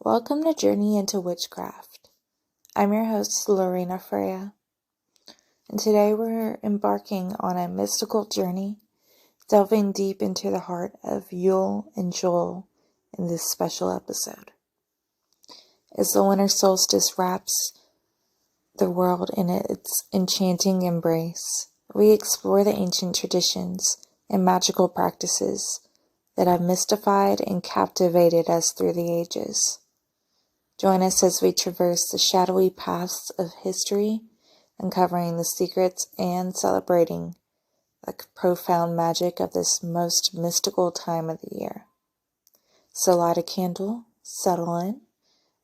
Welcome to Journey into Witchcraft. I'm your host, Lorena Freya, and today we're embarking on a mystical journey, delving deep into the heart of Yule and Yule in this special episode. As the winter solstice wraps the world in its enchanting embrace, we explore the ancient traditions and magical practices that have mystified and captivated us through the ages. Join us as we traverse the shadowy paths of history, uncovering the secrets and celebrating the profound magic of this most mystical time of the year. So light a candle, settle in,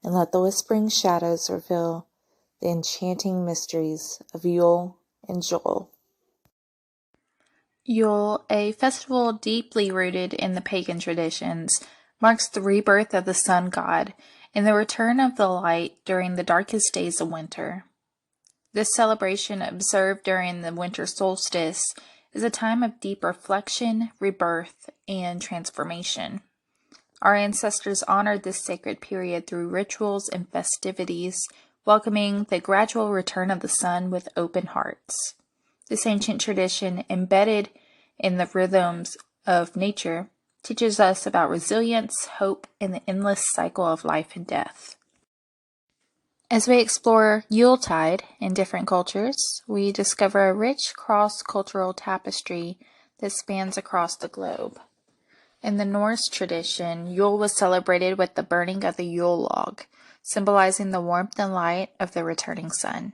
and let the whispering shadows reveal the enchanting mysteries of Yule and Yule. Yule, a festival deeply rooted in the pagan traditions, marks the rebirth of the sun god and the return of the light during the darkest days of winter. This celebration, observed during the winter solstice, is a time of deep reflection, rebirth, and transformation. Our ancestors honored this sacred period through rituals and festivities, welcoming the gradual return of the sun with open hearts. This ancient tradition, embedded in the rhythms of nature, teaches us about resilience, hope, and the endless cycle of life and death. As we explore Yuletide in different cultures, we discover a rich cross-cultural tapestry that spans across the globe. In the Norse tradition, Yule was celebrated with the burning of the Yule log, symbolizing the warmth and light of the returning sun.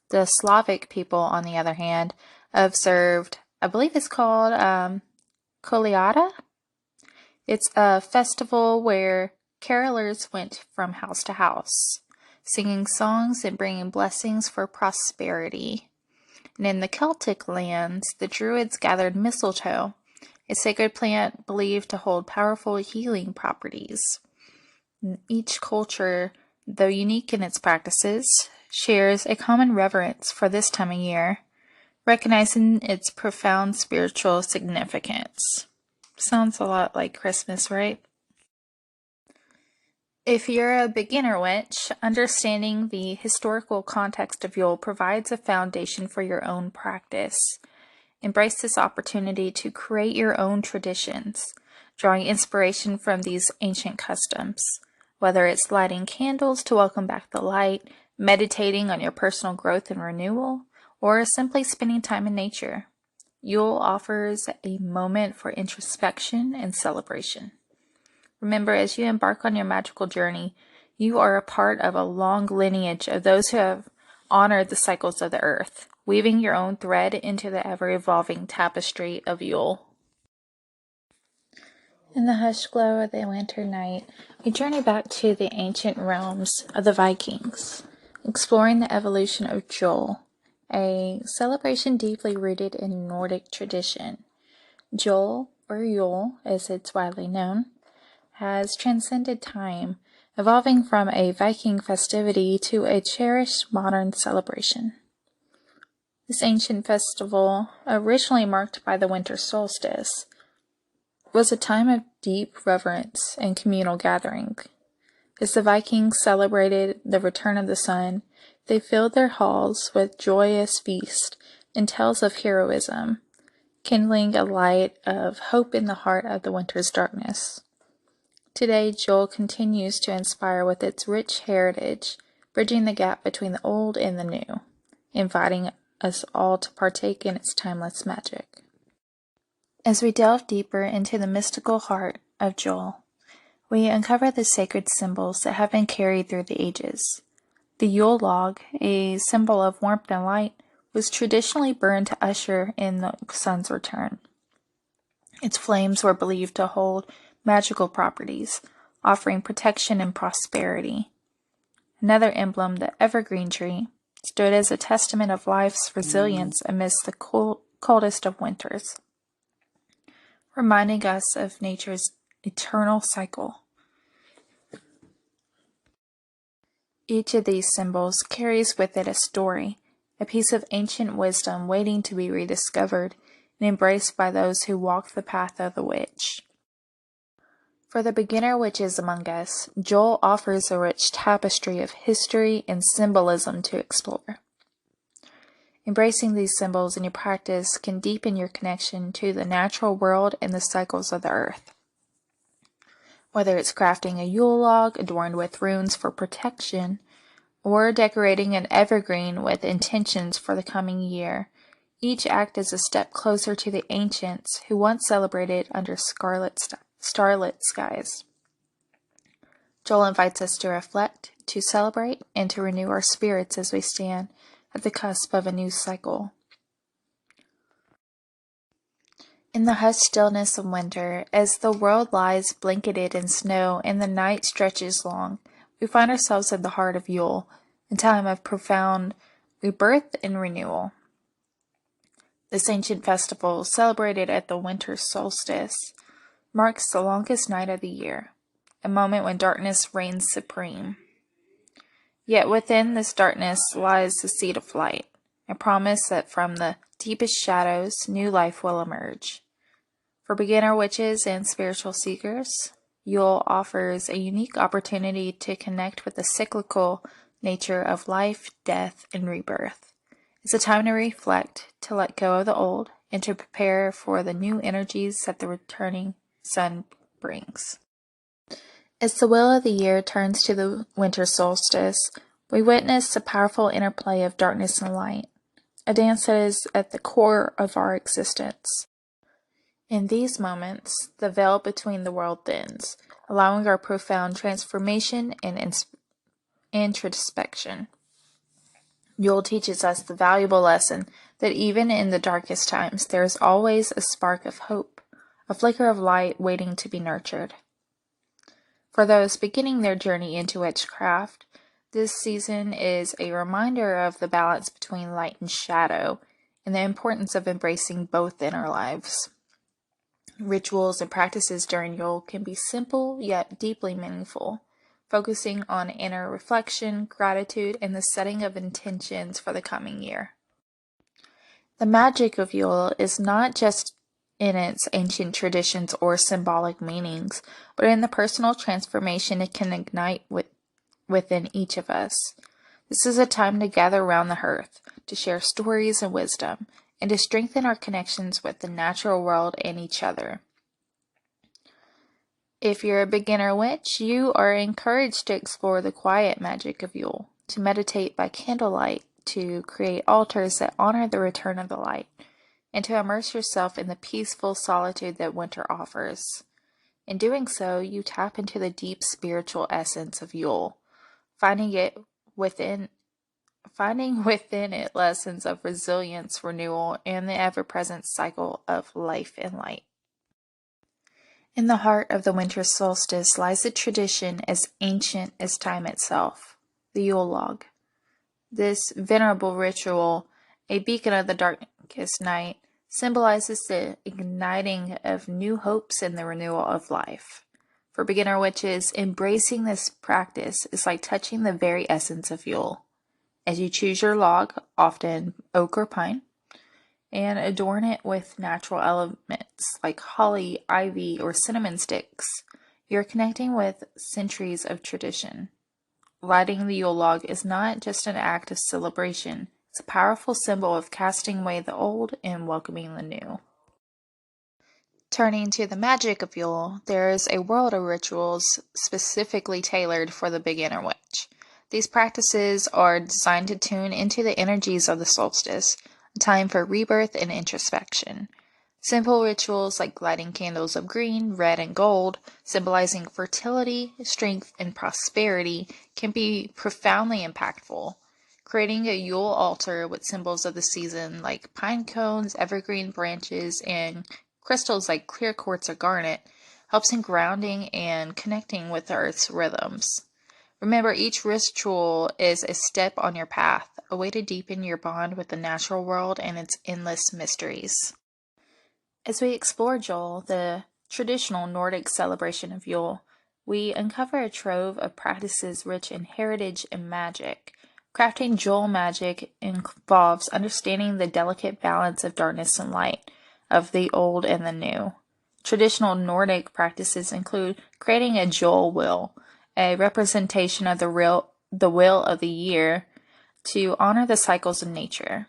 The Slavic people, on the other hand, observed, I believe it's called Kolyada. It's a festival where carolers went from house to house, singing songs and bringing blessings for prosperity. And in the Celtic lands, the Druids gathered mistletoe, a sacred plant believed to hold powerful healing properties. Each culture, though unique in its practices, shares a common reverence for this time of year, recognizing its profound spiritual significance. Sounds a lot like Christmas, right? If you're a beginner witch, understanding the historical context of Yule provides a foundation for your own practice. Embrace this opportunity to create your own traditions, drawing inspiration from these ancient customs. Whether it's lighting candles to welcome back the light, meditating on your personal growth and renewal, or simply spending time in nature, Yule offers a moment for introspection and celebration. Remember, as you embark on your magical journey, you are a part of a long lineage of those who have honored the cycles of the earth, weaving your own thread into the ever-evolving tapestry of Yule. In the hush glow of the winter night, we journey back to the ancient realms of the Vikings, exploring the evolution of Yule, a celebration deeply rooted in Nordic tradition. Yule, or Yule as it's widely known, has transcended time, evolving from a Viking festivity to a cherished modern celebration. This ancient festival, originally marked by the winter solstice, was a time of deep reverence and communal gathering. As the Vikings celebrated the return of the sun, they filled their halls with joyous feast and tales of heroism, kindling a light of hope in the heart of the winter's darkness. Today, Yule continues to inspire with its rich heritage, bridging the gap between the old and the new, inviting us all to partake in its timeless magic. As we delve deeper into the mystical heart of Yule, we uncover the sacred symbols that have been carried through the ages. The Yule log, a symbol of warmth and light, was traditionally burned to usher in the sun's return. Its flames were believed to hold magical properties, offering protection and prosperity. Another emblem, the evergreen tree, stood as a testament of life's resilience amidst the coldest of winters, reminding us of nature's eternal cycle. Each of these symbols carries with it a story, a piece of ancient wisdom waiting to be rediscovered and embraced by those who walk the path of the witch. For the beginner witches among us, Yule offers a rich tapestry of history and symbolism to explore. Embracing these symbols in your practice can deepen your connection to the natural world and the cycles of the earth. Whether it's crafting a Yule log adorned with runes for protection, or decorating an evergreen with intentions for the coming year, each act is a step closer to the ancients who once celebrated under starlit skies. Joel invites us to reflect, to celebrate, and to renew our spirits as we stand at the cusp of a new cycle. In the hushed stillness of winter, as the world lies blanketed in snow and the night stretches long, we find ourselves at the heart of Yule, a time of profound rebirth and renewal. This ancient festival, celebrated at the winter solstice, marks the longest night of the year, a moment when darkness reigns supreme. Yet within this darkness lies the seed of light, a promise that from the deepest shadows new life will emerge. For beginner witches and spiritual seekers, Yule offers a unique opportunity to connect with the cyclical nature of life, death, and rebirth. It's a time to reflect, to let go of the old, and to prepare for the new energies that the returning sun brings. As the wheel of the year turns to the winter solstice, we witness the powerful interplay of darkness and light, a dance that is at the core of our existence. In these moments, the veil between the world thins, allowing our profound transformation and introspection. Yule teaches us the valuable lesson that even in the darkest times, there is always a spark of hope, a flicker of light waiting to be nurtured. For those beginning their journey into witchcraft, this season is a reminder of the balance between light and shadow, and the importance of embracing both in our lives. Rituals and practices during Yule can be simple yet deeply meaningful, focusing on inner reflection, gratitude, and the setting of intentions for the coming year. The magic of Yule is not just in its ancient traditions or symbolic meanings, but in the personal transformation it can ignite within each of us. This is a time to gather around the hearth, to share stories and wisdom, and to strengthen our connections with the natural world and each other. If you're a beginner witch, you are encouraged to explore the quiet magic of Yule, to meditate by candlelight, to create altars that honor the return of the light, and to immerse yourself in the peaceful solitude that winter offers. In doing so, you tap into the deep spiritual essence of Yule, finding within it lessons of resilience, renewal, and the ever-present cycle of life and light. In the heart of the winter solstice lies a tradition as ancient as time itself, the Yule log. This venerable ritual, a beacon of the darkest night, symbolizes the igniting of new hopes and the renewal of life. For beginner witches, embracing this practice is like touching the very essence of Yule. As you choose your log, often oak or pine, and adorn it with natural elements like holly, ivy, or cinnamon sticks, you're connecting with centuries of tradition. Lighting the Yule log is not just an act of celebration, it's a powerful symbol of casting away the old and welcoming the new. Turning to the magic of Yule, there is a world of rituals specifically tailored for the beginner witch. These practices are designed to tune into the energies of the solstice, a time for rebirth and introspection. Simple rituals like lighting candles of green, red, and gold, symbolizing fertility, strength, and prosperity, can be profoundly impactful. Creating a Yule altar with symbols of the season like pine cones, evergreen branches, and crystals like clear quartz or garnet helps in grounding and connecting with the earth's rhythms. Remember, each ritual is a step on your path, a way to deepen your bond with the natural world and its endless mysteries. As we explore Yule, the traditional Nordic celebration of Yule, we uncover a trove of practices rich in heritage and magic. Crafting Yule magic involves understanding the delicate balance of darkness and light, of the old and the new. Traditional Nordic practices include creating a Yule wheel, a representation of the wheel of the year to honor the cycles of nature.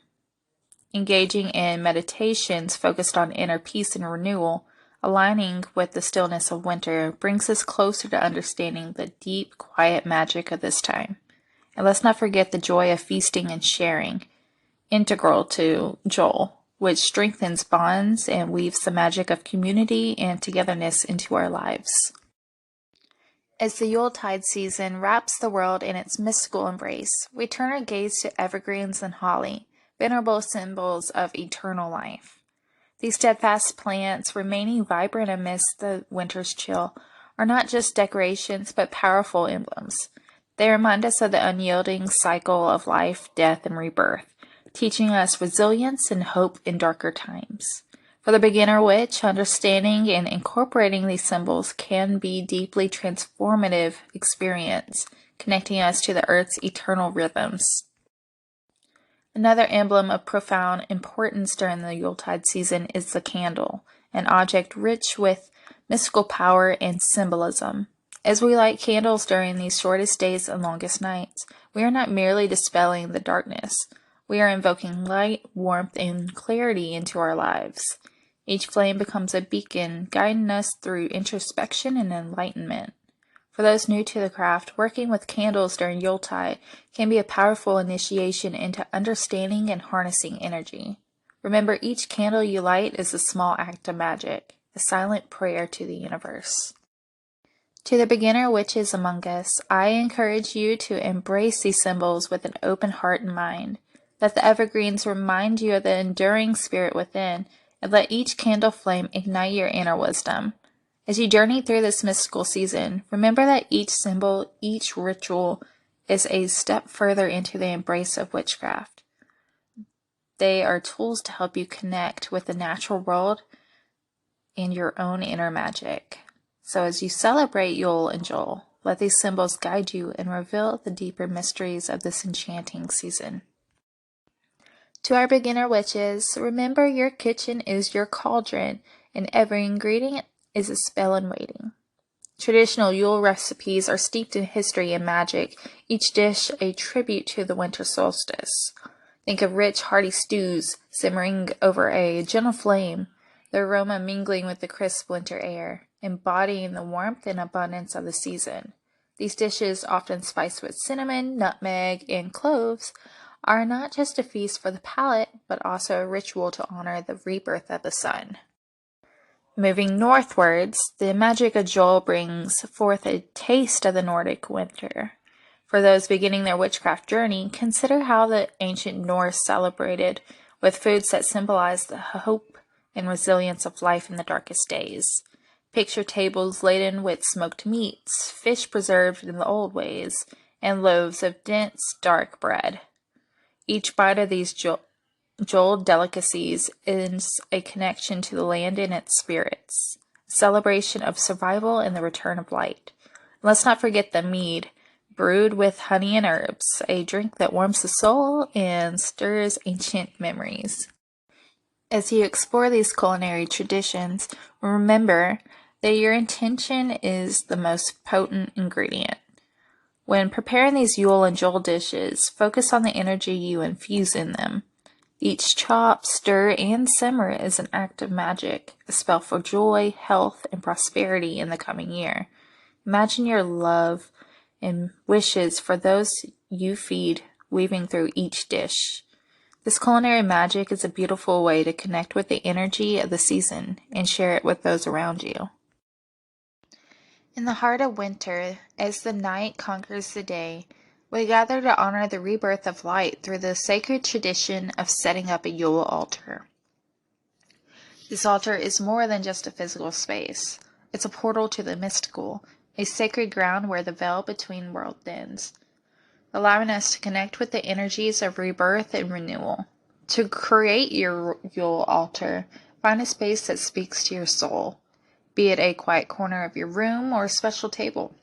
Engaging in meditations focused on inner peace and renewal, aligning with the stillness of winter, brings us closer to understanding the deep, quiet magic of this time. And let's not forget the joy of feasting and sharing, integral to Yule, which strengthens bonds and weaves the magic of community and togetherness into our lives. As the Yuletide season wraps the world in its mystical embrace, we turn our gaze to evergreens and holly, venerable symbols of eternal life. These steadfast plants, remaining vibrant amidst the winter's chill, are not just decorations but powerful emblems. They remind us of the unyielding cycle of life, death, and rebirth, teaching us resilience and hope in darker times. For the beginner witch, understanding and incorporating these symbols can be a deeply transformative experience, connecting us to the earth's eternal rhythms. Another emblem of profound importance during the Yuletide season is the candle, an object rich with mystical power and symbolism. As we light candles during these shortest days and longest nights, we are not merely dispelling the darkness. We are invoking light, warmth, and clarity into our lives. Each flame becomes a beacon, guiding us through introspection and enlightenment. For those new to the craft, working with candles during Yuletide can be a powerful initiation into understanding and harnessing energy. Remember, each candle you light is a small act of magic, a silent prayer to the universe. To the beginner witches among us, I encourage you to embrace these symbols with an open heart and mind. Let the evergreens remind you of the enduring spirit within, and let each candle flame ignite your inner wisdom. As you journey through this mystical season, remember that each symbol, each ritual, is a step further into the embrace of witchcraft. They are tools to help you connect with the natural world and your own inner magic. So as you celebrate Yule and Yule, let these symbols guide you and reveal the deeper mysteries of this enchanting season. To our beginner witches, remember your kitchen is your cauldron, and every ingredient is a spell in waiting. Traditional Yule recipes are steeped in history and magic, each dish a tribute to the winter solstice. Think of rich, hearty stews simmering over a gentle flame, the aroma mingling with the crisp winter air, embodying the warmth and abundance of the season. These dishes, often spiced with cinnamon, nutmeg, and cloves, are not just a feast for the palate, but also a ritual to honor the rebirth of the sun. Moving northwards, the magic of Yule brings forth a taste of the Nordic winter. For those beginning their witchcraft journey, consider how the ancient Norse celebrated with foods that symbolize the hope and resilience of life in the darkest days. Picture tables laden with smoked meats, fish preserved in the old ways, and loaves of dense, dark bread. Each bite of these Yule delicacies is a connection to the land and its spirits, a celebration of survival and the return of light. Let's not forget the mead, brewed with honey and herbs, a drink that warms the soul and stirs ancient memories. As you explore these culinary traditions, remember that your intention is the most potent ingredient. When preparing these Yule and Yule dishes, focus on the energy you infuse in them. Each chop, stir, and simmer is an act of magic, a spell for joy, health, and prosperity in the coming year. Imagine your love and wishes for those you feed weaving through each dish. This culinary magic is a beautiful way to connect with the energy of the season and share it with those around you. In the heart of winter, as the night conquers the day, we gather to honor the rebirth of light through the sacred tradition of setting up a Yule altar. This altar is more than just a physical space. It's a portal to the mystical, a sacred ground where the veil between worlds ends, allowing us to connect with the energies of rebirth and renewal. To create your Yule altar, find a space that speaks to your soul, be it a quiet corner of your room or a special table.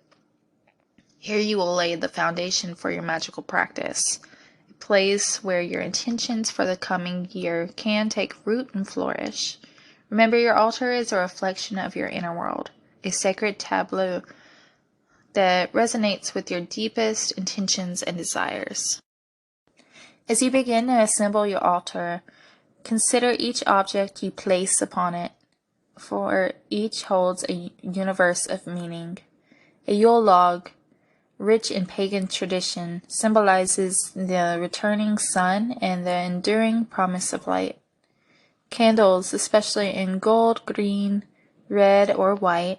Here you will lay the foundation for your magical practice, a place where your intentions for the coming year can take root and flourish. Remember, your altar is a reflection of your inner world, a sacred tableau that resonates with your deepest intentions and desires. As you begin to assemble your altar, consider each object you place upon it, for each holds a universe of meaning. A Yule log, rich in pagan tradition, symbolizes the returning sun and the enduring promise of light. Candles, especially in gold, green, red, or white,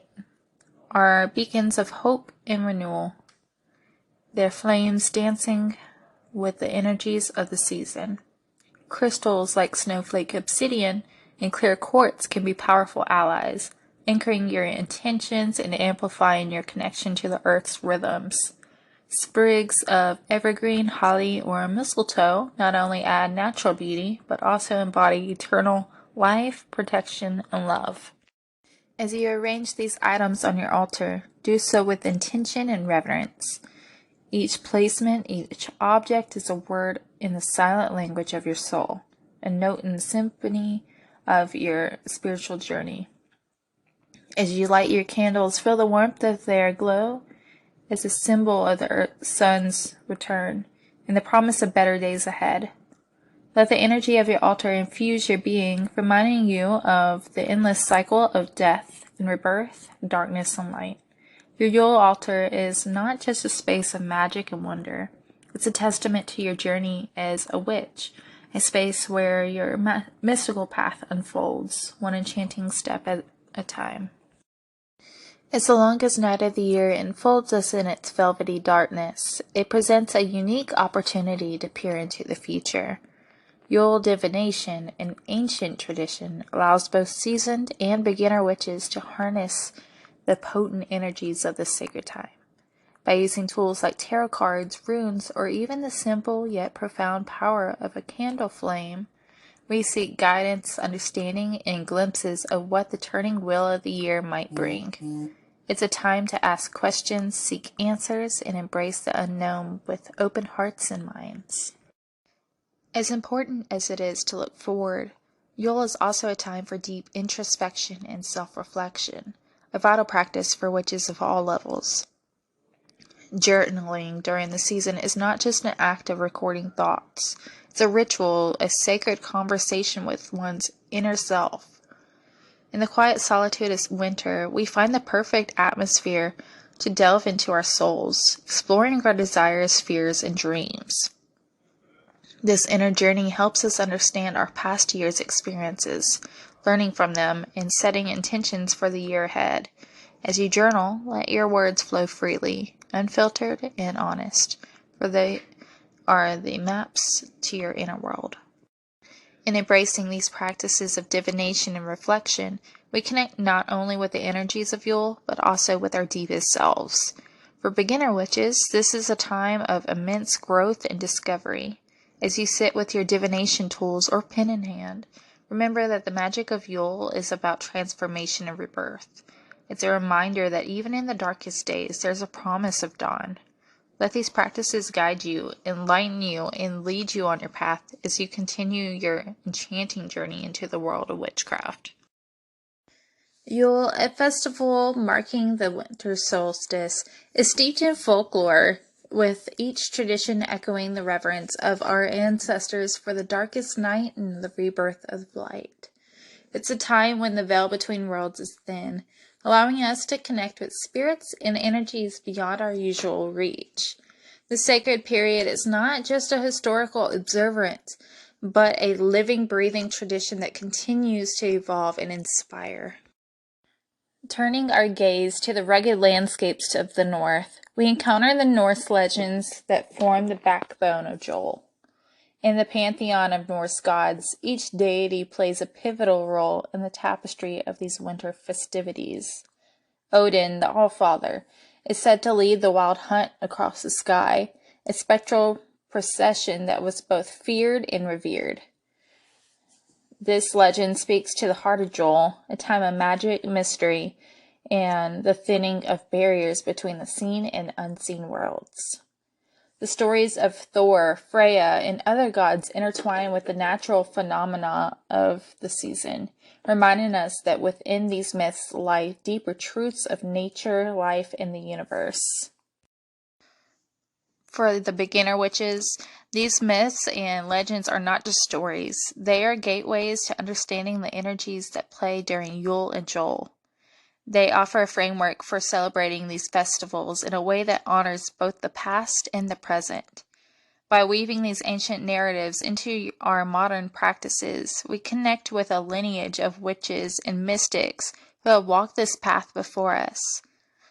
are beacons of hope and renewal, their flames dancing with the energies of the season. Crystals like snowflake obsidian and clear quartz can be powerful allies, anchoring your intentions and amplifying your connection to the earth's rhythms. Sprigs of evergreen, holly, or mistletoe not only add natural beauty, but also embody eternal life, protection, and love. As you arrange these items on your altar, do so with intention and reverence. Each placement, each object is a word in the silent language of your soul, a note in the symphony of your spiritual journey. As you light your candles, feel the warmth of their glow as a symbol of the sun's return and the promise of better days ahead. Let the energy of your altar infuse your being, reminding you of the endless cycle of death and rebirth, darkness and light. Your Yule altar is not just a space of magic and wonder. It's a testament to your journey as a witch, a space where your mystical path unfolds, one enchanting step at a time. As the longest night of the year enfolds us in its velvety darkness, it presents a unique opportunity to peer into the future. Yule divination, an ancient tradition, allows both seasoned and beginner witches to harness the potent energies of this sacred time. By using tools like tarot cards, runes, or even the simple yet profound power of a candle flame, we seek guidance, understanding, and glimpses of what the turning wheel of the year might bring. It's a time to ask questions, seek answers, and embrace the unknown with open hearts and minds. As important as it is to look forward, Yule is also a time for deep introspection and self-reflection, a vital practice for witches of all levels. Journaling during the season is not just an act of recording thoughts. It's a ritual, a sacred conversation with one's inner self. In the quiet solitude of winter, we find the perfect atmosphere to delve into our souls, exploring our desires, fears, and dreams. This inner journey helps us understand our past year's experiences, learning from them, and setting intentions for the year ahead. As you journal, let your words flow freely, unfiltered and honest, for they are the maps to your inner world. In embracing these practices of divination and reflection, we connect not only with the energies of Yule, but also with our deepest selves. For beginner witches, this is a time of immense growth and discovery. As you sit with your divination tools or pen in hand, remember that the magic of Yule is about transformation and rebirth. It's a reminder that even in the darkest days, there's a promise of dawn. Let these practices guide you, enlighten you, and lead you on your path as you continue your enchanting journey into the world of witchcraft. Yule, a festival marking the winter solstice, is steeped in folklore, with each tradition echoing the reverence of our ancestors for the darkest night and the rebirth of light. It's a time when the veil between worlds is thin, allowing us to connect with spirits and energies beyond our usual reach. The sacred period is not just a historical observance, but a living, breathing tradition that continues to evolve and inspire. Turning our gaze to the rugged landscapes of the north, we encounter the Norse legends that form the backbone of Yule. In the pantheon of Norse gods, each deity plays a pivotal role in the tapestry of these winter festivities. Odin, the Allfather, is said to lead the wild hunt across the sky, a spectral procession that was both feared and revered. This legend speaks to the heart of Yule, a time of magic, mystery, and the thinning of barriers between the seen and unseen worlds. The stories of Thor, Freya, and other gods intertwine with the natural phenomena of the season, reminding us that within these myths lie deeper truths of nature, life, and the universe. For the beginner witches, these myths and legends are not just stories. They are gateways to understanding the energies that play during Yule and Joel. They offer a framework for celebrating these festivals in a way that honors both the past and the present. By weaving these ancient narratives into our modern practices, we connect with a lineage of witches and mystics who have walked this path before us.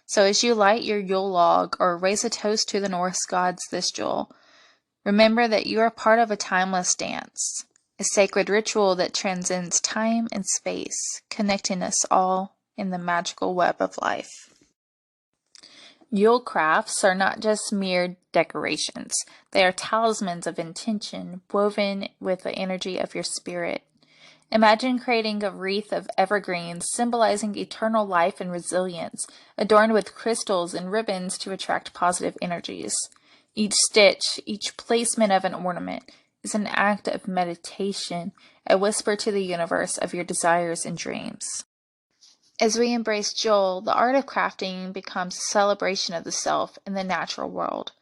So as you light your Yule log or raise a toast to the Norse gods this Yule, remember that you are part of a timeless dance, a sacred ritual that transcends time and space, connecting us all in the magical web of life. Yule crafts are not just mere decorations. They are talismans of intention woven with the energy of your spirit. Imagine creating a wreath of evergreens symbolizing eternal life and resilience, adorned with crystals and ribbons to attract positive energies. Each stitch, each placement of an ornament is an act of meditation, a whisper to the universe of your desires and dreams. As we embrace Yule, the art of crafting becomes a celebration of the self and the natural world.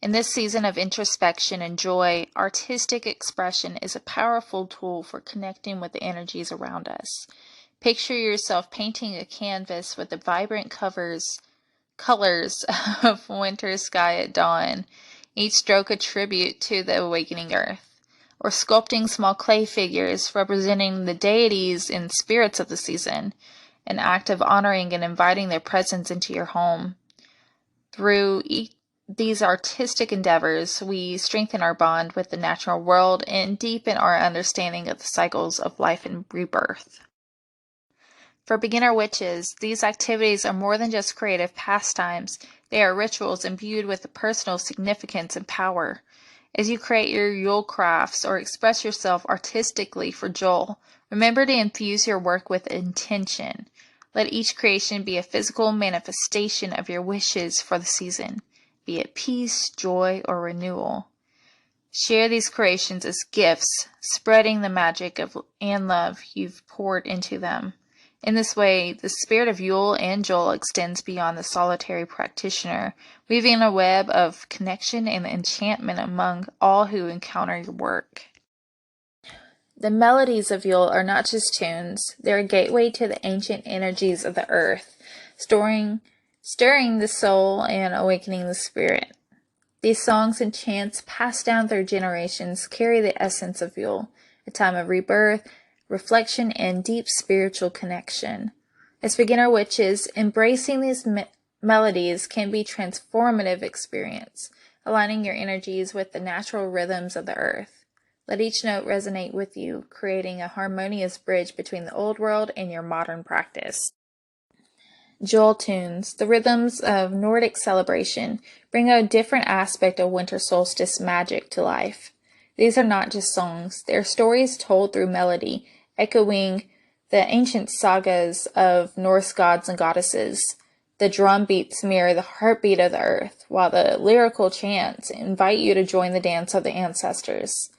In this season of introspection and joy, artistic expression is a powerful tool for connecting with the energies around us. Picture yourself painting a canvas with the vibrant colors of winter sky at dawn, each stroke a tribute to the awakening earth, or sculpting small clay figures representing the deities and spirits of the season, an act of honoring and inviting their presence into your home. Through these artistic endeavors, we strengthen our bond with the natural world and deepen our understanding of the cycles of life and rebirth. For beginner witches, these activities are more than just creative pastimes. They are rituals imbued with personal significance and power. As you create your Yule crafts or express yourself artistically for Joel, remember to infuse your work with intention. Let each creation be a physical manifestation of your wishes for the season, be it peace, joy, or renewal. Share these creations as gifts, spreading the magic and love you've poured into them. In this way, the spirit of Yule and Joel extends beyond the solitary practitioner, weaving a web of connection and enchantment among all who encounter your work. The melodies of Yule are not just tunes, they're a gateway to the ancient energies of the earth, stirring the soul and awakening the spirit. These songs and chants passed down through generations carry the essence of Yule, a time of rebirth, reflection, and deep spiritual connection. As beginner witches, embracing these melodies can be a transformative experience, aligning your energies with the natural rhythms of the earth. Let each note resonate with you, creating a harmonious bridge between the old world and your modern practice. Yule tunes, the rhythms of Nordic celebration, bring a different aspect of winter solstice magic to life. These are not just songs, they are stories told through melody, echoing the ancient sagas of Norse gods and goddesses. The drum beats mirror the heartbeat of the earth, while the lyrical chants invite you to join the dance of the ancestors.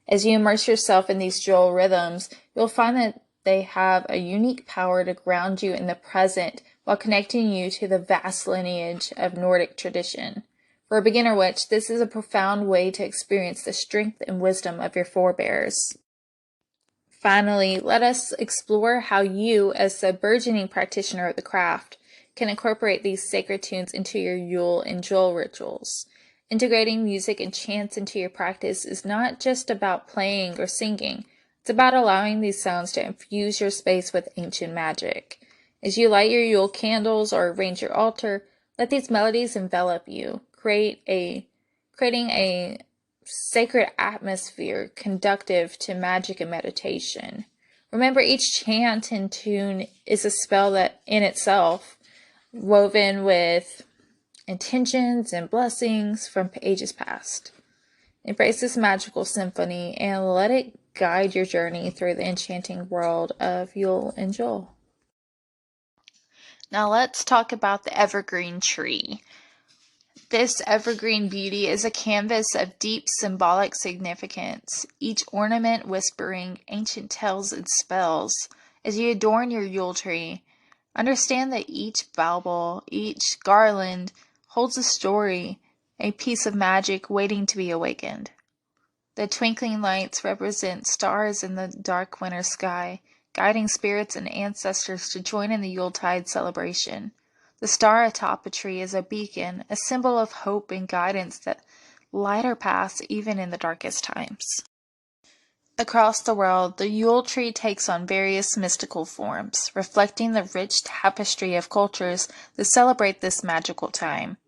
As you immerse yourself in these Yule rhythms, you'll find that they have a unique power to ground you in the present while connecting you to the vast lineage of Nordic tradition. For a beginner witch, this is a profound way to experience the strength and wisdom of your forebears. Finally, let us explore how you, as a burgeoning practitioner of the craft, can incorporate these sacred tunes into your Yule and Joel rituals. Integrating music and chants into your practice is not just about playing or singing. It's about allowing these sounds to infuse your space with ancient magic. As you light your Yule candles or arrange your altar, let these melodies envelop you, creating a sacred atmosphere conducive to magic and meditation. Remember, each chant and tune is a spell that in itself, woven with intentions and blessings from ages past. Embrace this magical symphony and let it guide your journey through the enchanting world of Yule and Joel. Now let's talk about the evergreen tree. This evergreen beauty is a canvas of deep symbolic significance, each ornament whispering ancient tales and spells. As you adorn your Yule tree, understand that each bauble, each garland, holds a story, a piece of magic waiting to be awakened. The twinkling lights represent stars in the dark winter sky, guiding spirits and ancestors to join in the Yuletide celebration. The star atop a tree is a beacon, a symbol of hope and guidance that light our paths even in the darkest times. Across the world, the Yule tree takes on various mystical forms, reflecting the rich tapestry of cultures that celebrate this magical time.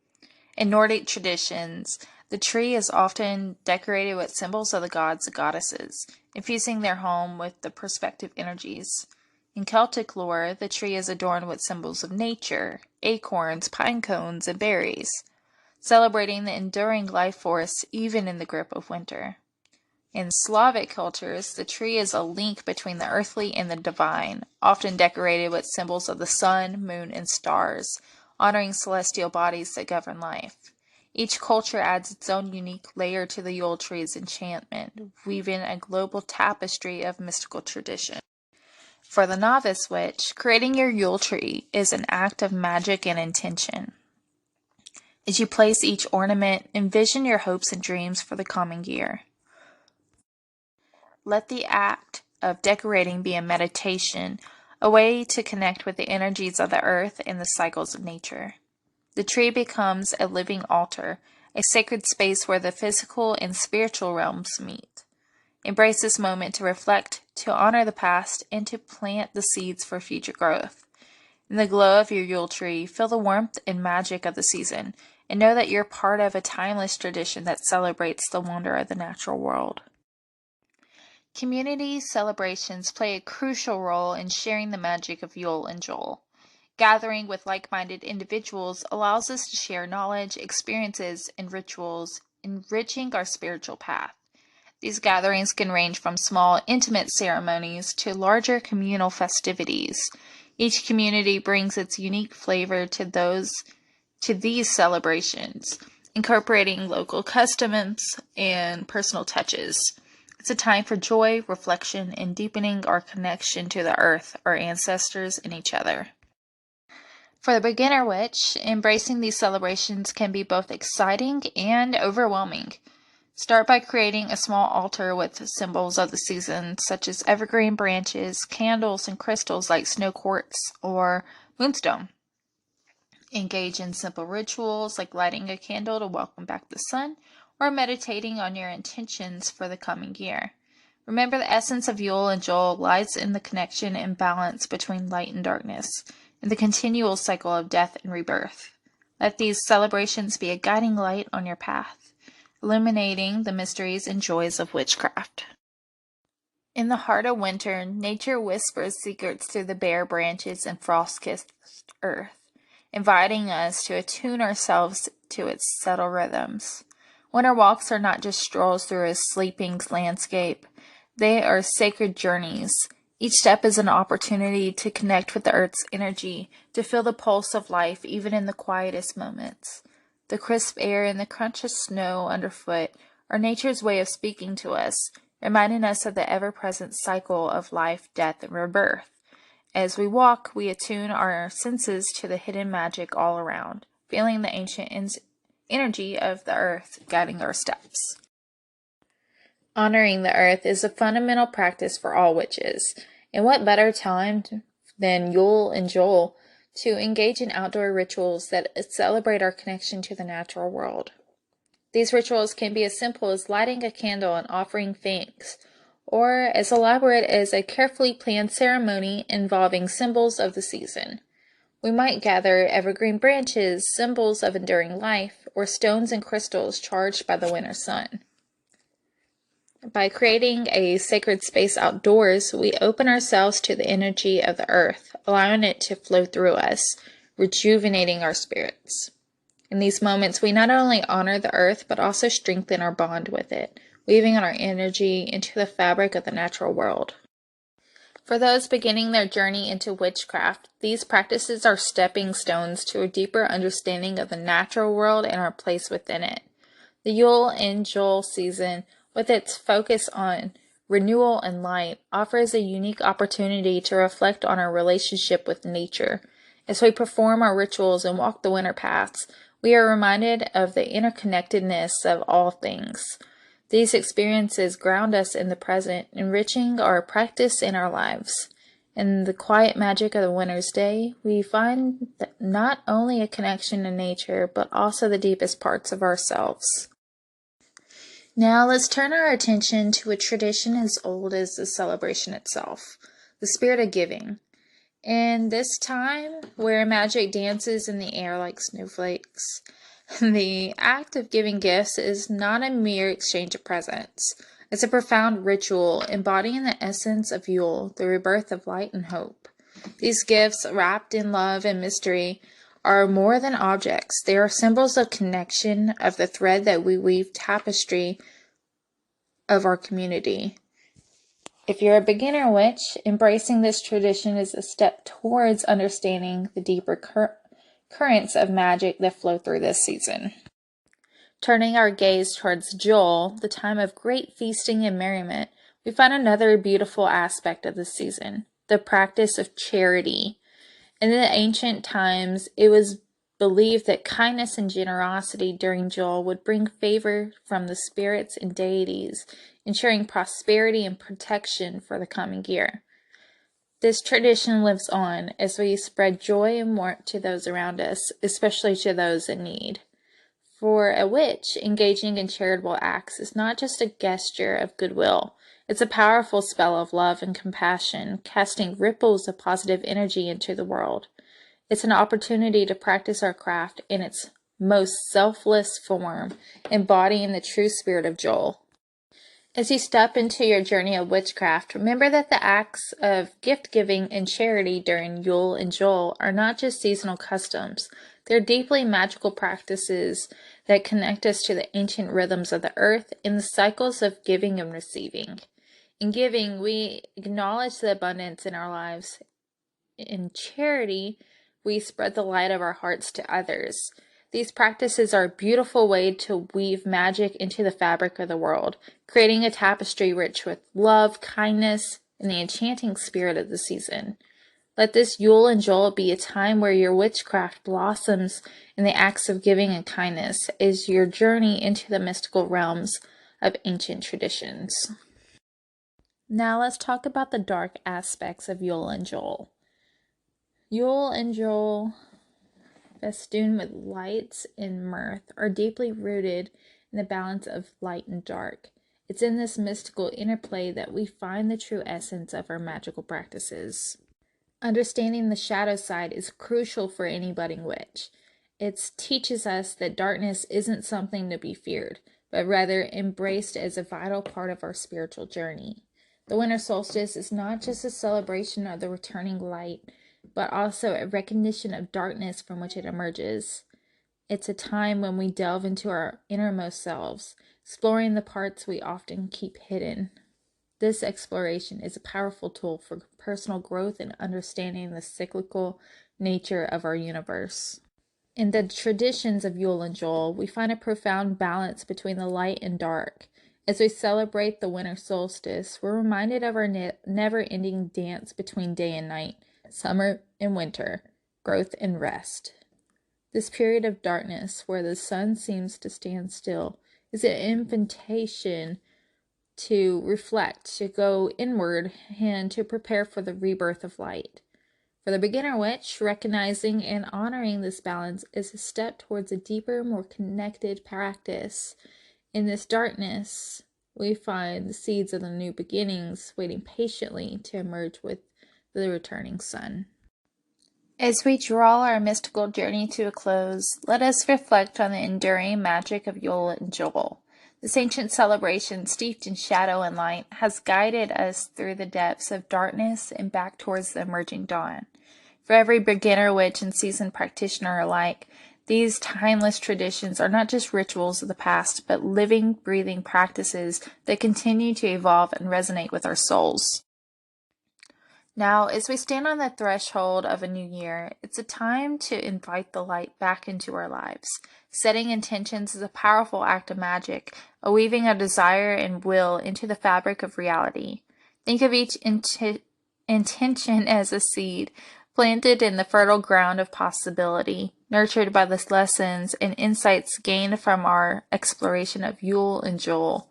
In Nordic traditions, the tree is often decorated with symbols of the gods and goddesses, infusing their home with the perspective energies. In Celtic lore, the tree is adorned with symbols of nature, acorns, pine cones, and berries, celebrating the enduring life force even in the grip of winter. In Slavic cultures, the tree is a link between the earthly and the divine, often decorated with symbols of the sun, moon, and stars, honoring celestial bodies that govern life. Each culture adds its own unique layer to the Yule tree's enchantment, weaving a global tapestry of mystical tradition. For the novice witch, creating your Yule tree is an act of magic and intention. As you place each ornament, envision your hopes and dreams for the coming year. Let the act of decorating be a meditation, a way to connect with the energies of the earth and the cycles of nature. The tree becomes a living altar, a sacred space where the physical and spiritual realms meet. Embrace this moment to reflect, to honor the past, and to plant the seeds for future growth. In the glow of your Yule tree, feel the warmth and magic of the season, and know that you're part of a timeless tradition that celebrates the wonder of the natural world. Community celebrations play a crucial role in sharing the magic of Yule and Joel. Gathering with like-minded individuals allows us to share knowledge, experiences, and rituals, enriching our spiritual path. These gatherings can range from small, intimate ceremonies to larger communal festivities. Each community brings its unique flavor to these celebrations, incorporating local customs and personal touches. It's a time for joy, reflection, and deepening our connection to the earth, our ancestors, and each other. For the beginner witch, embracing these celebrations can be both exciting and overwhelming. Start by creating a small altar with symbols of the season, such as evergreen branches, candles, and crystals like snow quartz or moonstone. Engage in simple rituals like lighting a candle to welcome back the sun or meditating on your intentions for the coming year. Remember, the essence of Yule and Joel lies in the connection and balance between light and darkness, and the continual cycle of death and rebirth. Let these celebrations be a guiding light on your path, illuminating the mysteries and joys of witchcraft. In the heart of winter, nature whispers secrets through the bare branches and frost-kissed earth, inviting us to attune ourselves to its subtle rhythms. Winter walks are not just strolls through a sleeping landscape. They are sacred journeys. Each step is an opportunity to connect with the earth's energy, to feel the pulse of life even in the quietest moments. The crisp air and the crunch of snow underfoot are nature's way of speaking to us, reminding us of the ever-present cycle of life, death, and rebirth. As we walk, we attune our senses to the hidden magic all around, feeling the ancient energy of the earth guiding our steps. Honoring the earth is a fundamental practice for all witches, and what better time than Yule and Joel to engage in outdoor rituals that celebrate our connection to the natural world. These rituals can be as simple as lighting a candle and offering thanks, or as elaborate as a carefully planned ceremony involving symbols of the season. We might gather evergreen branches, symbols of enduring life, or stones and crystals charged by the winter sun. By creating a sacred space outdoors, we open ourselves to the energy of the earth, allowing it to flow through us, rejuvenating our spirits. In these moments, we not only honor the earth, but also strengthen our bond with it, weaving our energy into the fabric of the natural world. For those beginning their journey into witchcraft, these practices are stepping stones to a deeper understanding of the natural world and our place within it. The Yule and Joel season, with its focus on renewal, and light, offers a unique opportunity to reflect on our relationship with nature. As we perform our rituals and walk the winter paths, we are reminded of the interconnectedness of all things. These experiences ground us in the present, enriching our practice in our lives. In the quiet magic of the winter's day, we find that not only a connection to nature, but also the deepest parts of ourselves. Now let's turn our attention to a tradition as old as the celebration itself, the spirit of giving. In this time, where magic dances in the air like snowflakes, the act of giving gifts is not a mere exchange of presents. It's a profound ritual embodying the essence of Yule, the rebirth of light and hope. These gifts, wrapped in love and mystery, are more than objects. They are symbols of connection, of the thread that we weave tapestry of our community. If you're a beginner witch, embracing this tradition is a step towards understanding the deeper currents of magic that flow through this season. Turning our gaze towards Yule, the time of great feasting and merriment, we find another beautiful aspect of the season, the practice of charity. In the ancient times, it was believed that kindness and generosity during Yule would bring favor from the spirits and deities, ensuring prosperity and protection for the coming year. This tradition lives on as we spread joy and warmth to those around us, especially to those in need. For a witch, engaging in charitable acts is not just a gesture of goodwill. It's a powerful spell of love and compassion, casting ripples of positive energy into the world. It's an opportunity to practice our craft in its most selfless form, embodying the true spirit of Yule. As you step into your journey of witchcraft, remember that the acts of gift-giving and charity during Yule and Yule are not just seasonal customs. They're deeply magical practices that connect us to the ancient rhythms of the earth and the cycles of giving and receiving. In giving, we acknowledge the abundance in our lives. In charity, we spread the light of our hearts to others. These practices are a beautiful way to weave magic into the fabric of the world, creating a tapestry rich with love, kindness, and the enchanting spirit of the season. Let this Yule and Yule be a time where your witchcraft blossoms in the acts of giving and kindness as your journey into the mystical realms of ancient traditions. Now let's talk about the dark aspects of Yule and Yule. Yule and Yule, festooned with lights and mirth, are deeply rooted in the balance of light and dark. It's in this mystical interplay that we find the true essence of our magical practices. Understanding the shadow side is crucial for any budding witch. It teaches us that darkness isn't something to be feared, but rather embraced as a vital part of our spiritual journey. The winter solstice is not just a celebration of the returning light, but also a recognition of darkness from which it emerges. It's a time when we delve into our innermost selves, exploring the parts we often keep hidden. This exploration is a powerful tool for personal growth and understanding the cyclical nature of our universe. In the traditions of Yule and Yule, we find a profound balance between the light and dark. As we celebrate the winter solstice, we're reminded of our never-ending dance between day and night, summer and winter, growth and rest. This period of darkness, where the sun seems to stand still, is an invitation to reflect, to go inward, and to prepare for the rebirth of light. For the beginner witch, recognizing and honoring this balance is a step towards a deeper, more connected practice. In this darkness, we find the seeds of the new beginnings waiting patiently to emerge with the returning sun. As we draw our mystical journey to a close, let us reflect on the enduring magic of Yule and Yule. This ancient celebration, steeped in shadow and light, has guided us through the depths of darkness and back towards the emerging dawn. For every beginner witch and seasoned practitioner alike, these timeless traditions are not just rituals of the past, but living, breathing practices that continue to evolve and resonate with our souls. Now, as we stand on the threshold of a new year, it's a time to invite the light back into our lives. Setting intentions is a powerful act of magic, a weaving of desire and will into the fabric of reality. Think of each intention as a seed, planted in the fertile ground of possibility, nurtured by the lessons and insights gained from our exploration of Yule and Joel.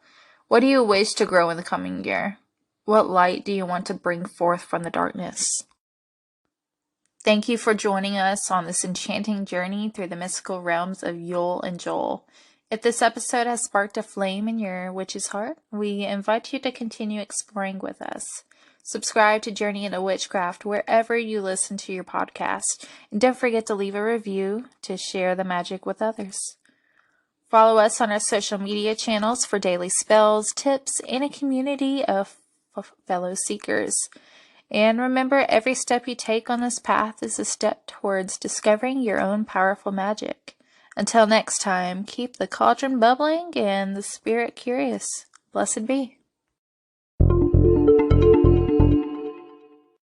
What do you wish to grow in the coming year? What light do you want to bring forth from the darkness? Thank you for joining us on this enchanting journey through the mystical realms of Yule and Joel. If this episode has sparked a flame in your witch's heart, we invite you to continue exploring with us. Subscribe to Journey into Witchcraft wherever you listen to your podcast, and don't forget to leave a review to share the magic with others. Follow us on our social media channels for daily spells, tips, and a community of fellow seekers. And remember, every step you take on this path is a step towards discovering your own powerful magic. Until next time, keep the cauldron bubbling and the spirit curious. Blessed be.